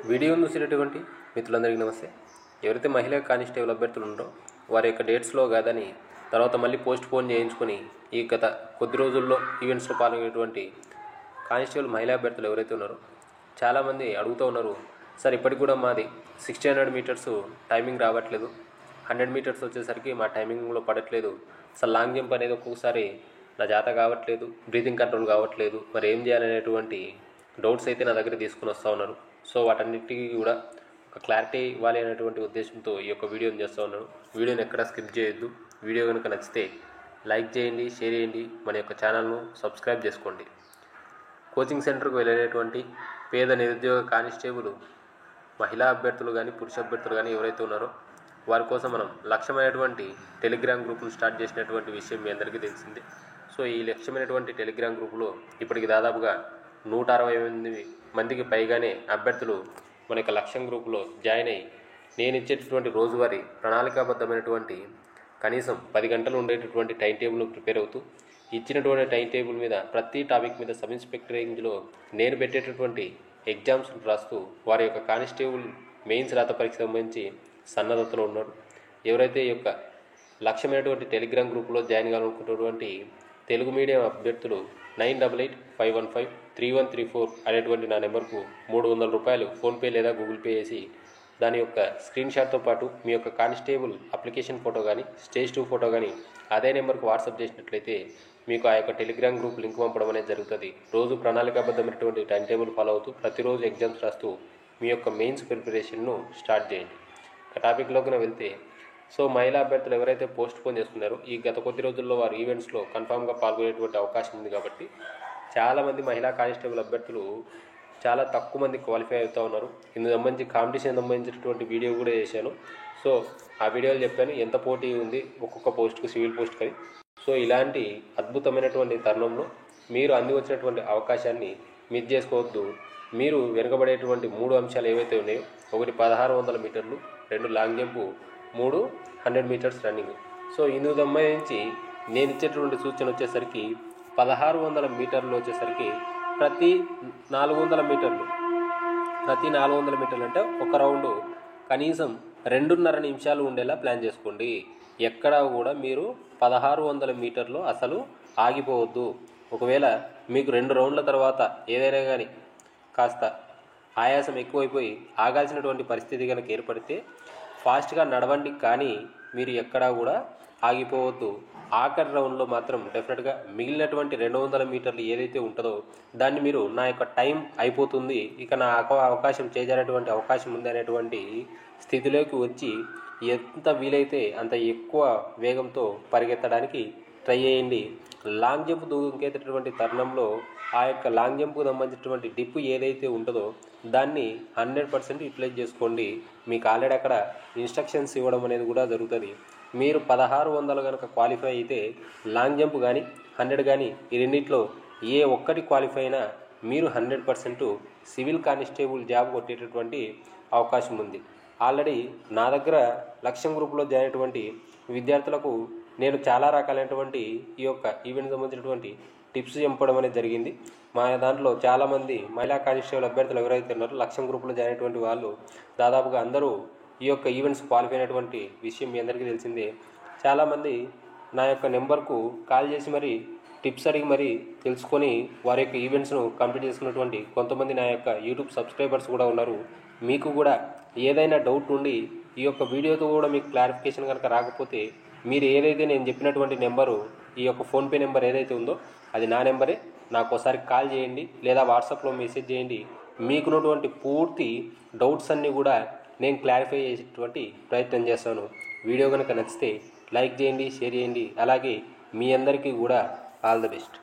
వీడియోను చూసేటటువంటి మిత్రులందరికీ నమస్తే. ఎవరైతే మహిళా కానిస్టేబుల్ అభ్యర్థులు ఉన్నారో వారి యొక్క డేట్స్లో కాదని తర్వాత మళ్ళీ పోస్ట్ పోన్ చేయించుకొని ఈ గత కొద్ది రోజుల్లో ఈవెంట్స్లో పాల్గొనేటువంటి కానిస్టేబుల్ మహిళా అభ్యర్థులు ఎవరైతే ఉన్నారో చాలామంది అడుగుతూ ఉన్నారు, సార్ ఇప్పటికి కూడా మాది 1600 మీటర్స్ టైమింగ్ రావట్లేదు, 100 మీటర్స్ వచ్చేసరికి మా టైమింగ్లో పడట్లేదు, అసలు లాంగ్ జంప్ అనేది ఒక్కొక్కసారి నా జాత కావట్లేదు, బ్రీతింగ్ కంట్రోల్ కావట్లేదు, మరి ఏం చేయాలనేటువంటి డౌట్స్ అయితే నా దగ్గర తీసుకుని వస్తూ ఉన్నారు. సో వాటన్నిటికీ కూడా ఒక క్లారిటీ ఇవ్వాలి అనేటువంటి ఉద్దేశంతో ఈ యొక్క వీడియోని చేస్తూ ఉన్నాను. వీడియోని ఎక్కడ స్కిప్ చేయొద్దు. వీడియో కనుక నచ్చితే లైక్ చేయండి, షేర్ చేయండి, మన యొక్క ఛానల్ను సబ్స్క్రైబ్ చేసుకోండి. కోచింగ్ సెంటర్కు వెళ్ళేటువంటి పేద నిరుద్యోగ కానిస్టేబుల్ మహిళా అభ్యర్థులు కానీ పురుష అభ్యర్థులు కానీ ఎవరైతే ఉన్నారో వారి కోసం మనం లక్ష్యమైనటువంటి టెలిగ్రామ్ గ్రూప్ను స్టార్ట్ చేసినటువంటి విషయం మీ అందరికీ తెలిసిందే. సో ఈ లక్ష్యమైనటువంటి టెలిగ్రామ్ గ్రూపులో ఇప్పటికి దాదాపుగా 168 మందికి పైగానే అభ్యర్థులు మన యొక్క లక్ష్యం గ్రూపులో జాయిన్ అయ్యి నేను ఇచ్చేటటువంటి రోజువారీ ప్రణాళికాబద్ధమైనటువంటి కనీసం 10 గంటలు ఉండేటటువంటి టైం టేబుల్ను ప్రిపేర్ అవుతూ ఇచ్చినటువంటి టైం టేబుల్ మీద ప్రతి టాపిక్ మీద సబ్ ఇన్స్పెక్టర్ రేంజ్లో నేను పెట్టేటటువంటి ఎగ్జామ్స్ రాస్తూ వారి యొక్క కానిస్టేబుల్ మెయిన్స్ రాత పరీక్ష సంబంధించి సన్నద్ధతలో ఉన్నారు. ఎవరైతే ఈ యొక్క లక్ష్యమైనటువంటి టెలిగ్రామ్ గ్రూపులో జాయిన్ కావాలనుకున్నటువంటి తెలుగు మీడియం అభ్యర్థులు 9858153134 అనేటువంటి నా నెంబర్కు 300 రూపాయలు ఫోన్పే లేదా గూగుల్ పే చేసి దాని యొక్క స్క్రీన్ షాట్తో పాటు మీ యొక్క కానిస్టేబుల్ అప్లికేషన్ ఫోటో కానీ స్టేజ్ 2 ఫోటో కానీ అదే నెంబర్కు వాట్సాప్ చేసినట్లయితే మీకు ఆ యొక్క టెలిగ్రామ్ గ్రూప్ లింక్ పంపడం అనేది జరుగుతుంది. రోజు ప్రణాళికాబద్ధమైనటువంటి టైం టేబుల్ ఫాలో అవుతూ ప్రతిరోజు ఎగ్జామ్స్ రాస్తూ మీ యొక్క మెయిన్స్ ప్రిపరేషన్ను స్టార్ట్ చేయండి. టాపిక్లోకి వెళ్తే సో మహిళా అభ్యర్థులు ఎవరైతే పోస్ట్ పోన్ చేస్తున్నారో ఈ గత కొద్ది రోజుల్లో వారు ఈవెంట్స్లో కన్ఫామ్గా పాల్గొనేటువంటి అవకాశం ఉంది. కాబట్టి చాలామంది మహిళా కానిస్టేబుల్ అభ్యర్థులు చాలా తక్కువ మంది క్వాలిఫై అవుతూ ఉన్నారు. ఇందుకు సంబంధించి కాంపిటీషన్ సంబంధించినటువంటి వీడియో కూడా చేశాను. సో ఆ వీడియోలు చెప్పాను ఎంత పోటీ ఉంది ఒక్కొక్క పోస్ట్కి, సివిల్ పోస్ట్ కానీ. సో ఇలాంటి అద్భుతమైనటువంటి తరుణంలో మీరు అంది వచ్చినటువంటి అవకాశాన్ని మిస్ చేసుకోవద్దు. మీరు వెనుకబడేటువంటి 3 అంశాలు ఏవైతే ఉన్నాయో, ఒకటి 1600 మీటర్లు, 2 long jump, 3 100 meters running. So ఇందుకు సంబంధించి నేను ఇచ్చేటువంటి సూచన వచ్చేసరికి 1600 మీటర్లు వచ్చేసరికి ప్రతి 400 మీటర్లు అంటే ఒక రౌండు కనీసం 2.5 నిమిషాలు ఉండేలా ప్లాన్ చేసుకోండి. ఎక్కడా కూడా మీరు 1600 మీటర్లు అసలు ఆగిపోవద్దు. ఒకవేళ మీకు 2 రౌండ్ల తర్వాత ఏదైనా కానీ కాస్త ఆయాసం ఎక్కువైపోయి ఆగాల్సినటువంటి పరిస్థితి కనుక ఏర్పడితే ఫాస్ట్గా నడవండి, కానీ మీరు ఎక్కడా కూడా ఆగిపోవద్దు. ఆఖరి రౌండ్లో మాత్రం డెఫినెట్గా మిగిలినటువంటి 200 మీటర్లు ఏదైతే ఉంటుందో దాన్ని మీరు నా యొక్క టైం అయిపోతుంది, ఇక నా అవకాశం చేజారేటువంటి అవకాశం ఉంది అనేటువంటి స్థితిలోకి వచ్చి ఎంత వీలైతే అంత ఎక్కువ వేగంతో పరిగెత్తడానికి ట్రై చేయండి. లాంగ్ జంప్ దూకేటటువంటి తరుణంలో ఆ యొక్క లాంగ్ జంప్కు సంబంధించినటువంటి డిప్ ఏదైతే ఉంటుందో దాన్ని 100% యూటిలైజ్ చేసుకోండి. మీకు ఆల్రెడీ అక్కడ ఇన్స్ట్రక్షన్స్ ఇవ్వడం అనేది కూడా జరుగుతుంది. మీరు 1600 కనుక క్వాలిఫై అయితే లాంగ్ జంప్ కానీ 100 కానీ ఈ రెండింటిలో ఏ ఒక్కటి క్వాలిఫై అయినా మీరు 100% సివిల్ కానిస్టేబుల్ జాబ్ కొట్టేటటువంటి అవకాశం ఉంది. ఆల్రెడీ నా దగ్గర లక్ష్యం గ్రూప్లో జాయిన్ అయినటువంటి విద్యార్థులకు నేను చాలా రకాలైనటువంటి ఈ యొక్క ఈవెంట్ సంబంధించినటువంటి టిప్స్ చెప్పడం అనేది జరిగింది. మా దాంట్లో చాలామంది మహిళా కానిస్టేబుల్ అభ్యర్థులు ఎవరైతే ఉన్నారో లక్ష్యం గ్రూప్లో జాయిన్ అయినటువంటి వాళ్ళు దాదాపుగా అందరూ ఈ యొక్క ఈవెంట్స్ క్వాలిఫై అయినటువంటి విషయం మీ అందరికీ తెలిసిందే. చాలామంది నా యొక్క నెంబర్కు కాల్ చేసి మరి టిప్స్ అడిగి మరి తెలుసుకొని వారి యొక్క ఈవెంట్స్ను కంప్లీట్ చేసుకున్నటువంటి కొంతమంది నా యొక్క యూట్యూబ్ సబ్స్క్రైబర్స్ కూడా ఉన్నారు. మీకు కూడా ఏదైనా డౌట్ ఉండి ఈ యొక్క వీడియోతో కూడా మీకు క్లారిఫికేషన్ కనుక రాకపోతే మీరు ఏదైతే నేను చెప్పినటువంటి నెంబరు ఈ యొక్క ఫోన్పే నెంబర్ ఏదైతే ఉందో అది నా నెంబరే, నాకు ఒకసారి కాల్ చేయండి లేదా వాట్సాప్లో మెసేజ్ చేయండి. మీకున్నటువంటి పూర్తి డౌట్స్ అన్నీ కూడా నేను క్లారిఫై చేసేటువంటి ప్రయత్నం చేస్తాను. వీడియో కనుక నచ్చితే లైక్ చేయండి, షేర్ చేయండి. అలాగే మీ అందరికీ కూడా ఆల్ ది బెస్ట్.